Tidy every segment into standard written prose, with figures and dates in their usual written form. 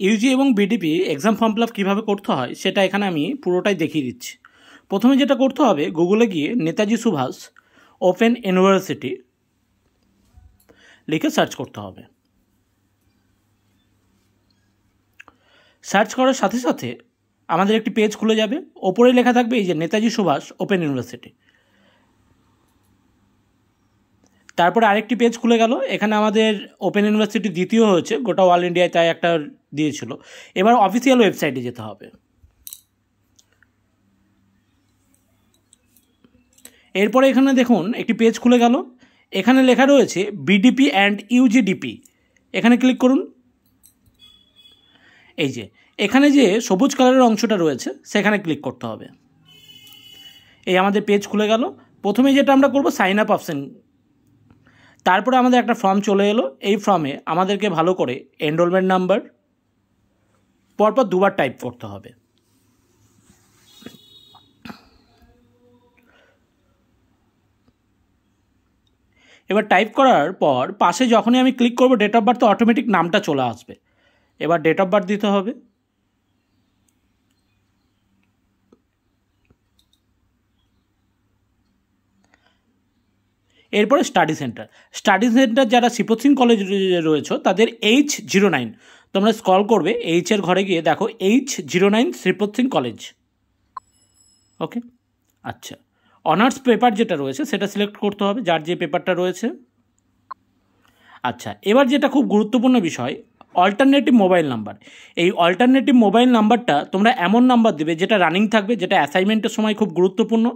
Yuji এবং BDP exam form fill up কীভাবে করতে হয় সেটা এখানে আমি পুরোটাই দেখিয়ে দিচ্ছি। প্রথমে যেটা করতে হবে, গুগলে গিয়ে নেতাজি সুভাষ ওপেন ইউনিভার্সিটি লিখে সার্চ করতে হবে। সার্চ করার সাথে সাথে আমাদের একটি পেজ খুলে যাবে, ওপরে লেখা থাকবে এই যে নেতাজি সুভাষ ওপেন ইউনিভার্সিটি। তারপরে আরেকটি পেজ খুলে গেল, এখানে আমাদের ওপেন ইউনিভার্সিটি দ্বিতীয় হয়েছে, গোটা অল ইন্ডিয়ায় তাই একটা দিয়েছিল। এবার অফিসিয়াল ওয়েবসাইটে যেতে হবে। এরপরে এখানে দেখুন একটি পেজ খুলে গেল, এখানে লেখা রয়েছে বিডিপি অ্যান্ড ইউজিডিপি। এখানে ক্লিক করুন। এই যে এখানে যে সবুজ কালারের অংশটা রয়েছে সেখানে ক্লিক করতে হবে। এই আমাদের পেজ খুলে গেল। প্রথমে যেটা আমরা করব সাইন আপ অপশন, তারপরে আমাদের একটা ফর্ম চলে এলো। এই ফর্মে আমাদেরকে ভালো করে এনরোলমেন্ট নাম্বার পরপর দুবার টাইপ করতে হবে। এবার টাইপ করার পর পাশে যখনই আমি ক্লিক করব ডেট অফ বার্থ, অটোমেটিক নামটা চলে আসবে। এবার ডেট অফ বার্থ দিতে হবে। এরপরে স্টাডি সেন্টার। স্টাডি সেন্টার যারা শিবপত সিং কলেজ রয়েছে তাদের H09, তোমরা স্ক্রল করবে, এইচের ঘরে গিয়ে দেখো H09 শিবপত সিং কলেজ। ওকে, আচ্ছা। অনার্স পেপার যেটা রয়েছে সেটা সিলেক্ট করতে হবে, যার যে পেপারটা রয়েছে। আচ্ছা, এবার যেটা খুব গুরুত্বপূর্ণ বিষয়, অল্টারনেটিভ মোবাইল নাম্বার। এই অল্টারনেটিভ মোবাইল নাম্বারটা তোমরা এমন নাম্বার দেবে যেটা রানিং থাকবে, যেটা অ্যাসাইনমেন্টের সময় খুব গুরুত্বপূর্ণ।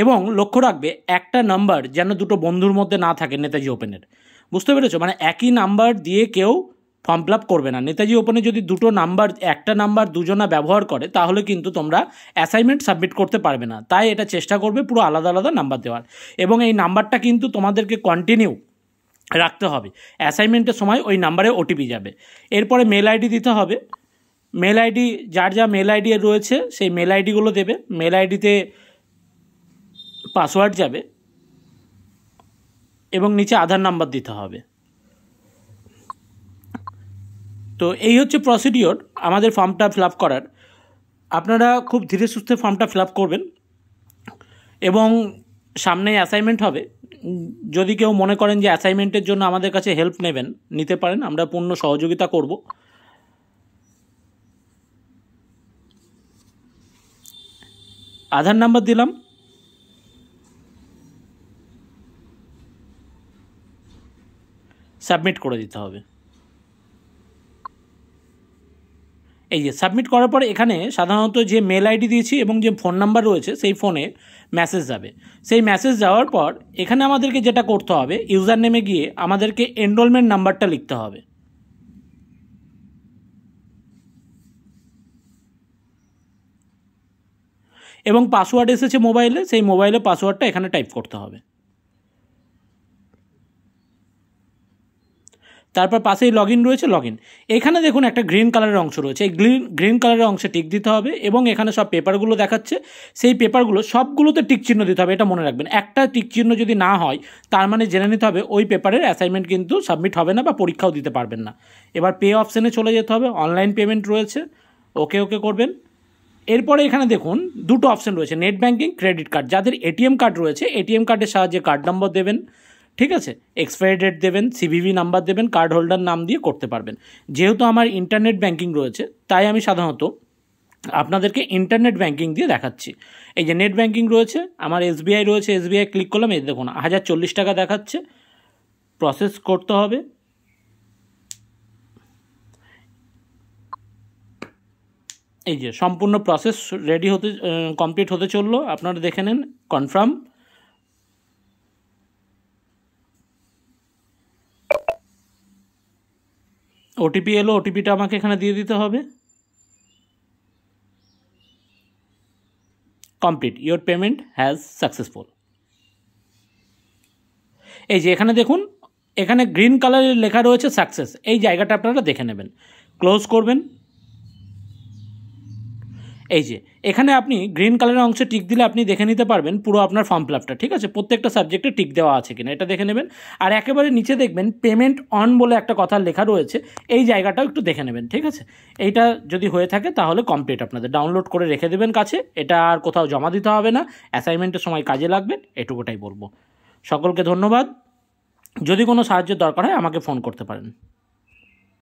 এবং লক্ষ্য রাখবে একটা নাম্বার যেন দুটো বন্ধুর মধ্যে না থাকে নেতাজি ওপেনের। বুঝতে পেরেছো? মানে একই নাম্বার দিয়ে কেউ ফর্ম ফিল আপ করবে না। নেতাজি ওপেনে যদি দুটো নাম্বার, একটা নাম্বার দুজনা ব্যবহার করে তাহলে কিন্তু তোমরা অ্যাসাইনমেন্ট সাবমিট করতে পারবে না। তাই এটা চেষ্টা করবে পুরো আলাদা আলাদা নাম্বার দেওয়ার। এবং এই নাম্বারটা কিন্তু তোমাদেরকে কন্টিনিউ রাখতে হবে। অ্যাসাইনমেন্টের সময় ওই নাম্বারে ওটিপি যাবে। এরপরে মেল আইডি দিতে হবে। মেল আইডি যার যা মেল আইডি রয়েছে সেই মেল আইডিগুলো দেবে। মেল আইডিতে পাসওয়ার্ড যাবে এবং নিচে আধার নাম্বার দিতে হবে। তো এই হচ্ছে প্রসিডিওর আমাদের ফর্মটা ফিল আপ করার। আপনারা খুব ধীরে সুস্থে ফর্মটা ফিল আপ করবেন এবং সামনে অ্যাসাইনমেন্ট হবে। যদি কেউ মনে করেন যে অ্যাসাইনমেন্টের জন্য আমাদের কাছে হেল্প নেবেন, নিতে পারেন, আমরা পূর্ণ সহযোগিতা করব। আধার নাম্বার দিলাম, সাবমিট করে দিতে হবে। এই যে সাবমিট করার পরে এখানে সাধারণত যে মেল আইডি দিয়েছি এবং যে ফোন নাম্বার রয়েছে সেই ফোনে মেসেজ যাবে। সেই মেসেজ যাওয়ার পর এখানে আমাদেরকে যেটা করতে হবে, ইউজার নেমে গিয়ে আমাদেরকে এনরোলমেন্ট নাম্বারটা লিখতে হবে। এবং পাসওয়ার্ড এসেছে মোবাইলে, সেই মোবাইলে পাসওয়ার্ডটা এখানে টাইপ করতে হবে। তারপর পাশেই লগ ইন রয়েছে, লগ ইন। এখানে দেখুন একটা গ্রিন কালারের অংশ রয়েছে, এই গ্রিন কালারের অংশে টিক দিতে হবে। এবং এখানে সব পেপারগুলো দেখাচ্ছে, সেই পেপারগুলো সবগুলোতে টিক চিহ্ন দিতে হবে। এটা মনে রাখবেন, একটা টিক চিহ্ন যদি না হয় তার মানে জেনে নিতে হবে ওই পেপারের অ্যাসাইনমেন্ট কিন্তু সাবমিট হবে না বা পরীক্ষাও দিতে পারবেন না। এবার পে অপশানে চলে যেতে হবে, অনলাইন পেমেন্ট রয়েছে, ওকে ওকে করবেন। এরপরে এখানে দেখুন দুটো অপশান রয়েছে, নেট ব্যাঙ্কিং, ক্রেডিট কার্ড। যাদের এটিএম কার্ড রয়েছে এটিএম কার্ডের সাহায্যে কার্ড নম্বর দেবেন, ঠিক আছে, এক্সপায়ারি ডেট দেবেন, সিভিভি নাম্বার দেবেন, কার্ড হোল্ডার নাম দিয়ে করতে পারবেন। যেহেতু আমার ইন্টারনেট ব্যাঙ্কিং রয়েছে তাই আমি সাধারণত আপনাদেরকে ইন্টারনেট ব্যাঙ্কিং দিয়ে দেখাচ্ছি। এই যে নেট ব্যাঙ্কিং রয়েছে, আমার এসবিআই রয়েছে, এসবিআই ক্লিক করলাম, এই দেখুন 1040 টাকা দেখাচ্ছে। প্রসেস করতে হবে। এই যে সম্পূর্ণ প্রসেস রেডি হতে কমপ্লিট হতে চললো, আপনারা দেখে নেন। কনফার্ম, ওটিপি এলো, ওটিপিটা আমাকে এখানে দিয়ে দিতে হবে। Complete, your payment has successful. এই যে এখানে দেখুন, এখানে গ্রিন কালারের লেখা রয়েছে সাকসেস। এই জায়গাটা আপনারা দেখে নেবেন, ক্লোজ করবেন। এই যে এখানে আপনি গ্রিন কালারের অংশে টিক দিলে আপনি দেখে নিতে পারবেন পুরো আপনার ফর্ম ফিল আপটা, ঠিক আছে, প্রত্যেকটা সাবজেক্টে টিক দেওয়া আছে কিনা এটা দেখে নেবেন। আর একেবারে নিচে দেখবেন পেমেন্ট অন বলে একটা কথা লেখা রয়েছে, এই জায়গাটাও একটু দেখে নেবেন, ঠিক আছে। এইটা যদি হয়ে থাকে তাহলে কমপ্লিট, আপনাদের ডাউনলোড করে রেখে দেবেন কাছে, এটা আর কোথাও জমা দিতে হবে না, অ্যাসাইনমেন্টের সময় কাজে লাগবে, এটুকুটাই বলবো। সকলকে ধন্যবাদ। যদি কোনো সাহায্যের দরকার হয় আমাকে ফোন করতে পারেন।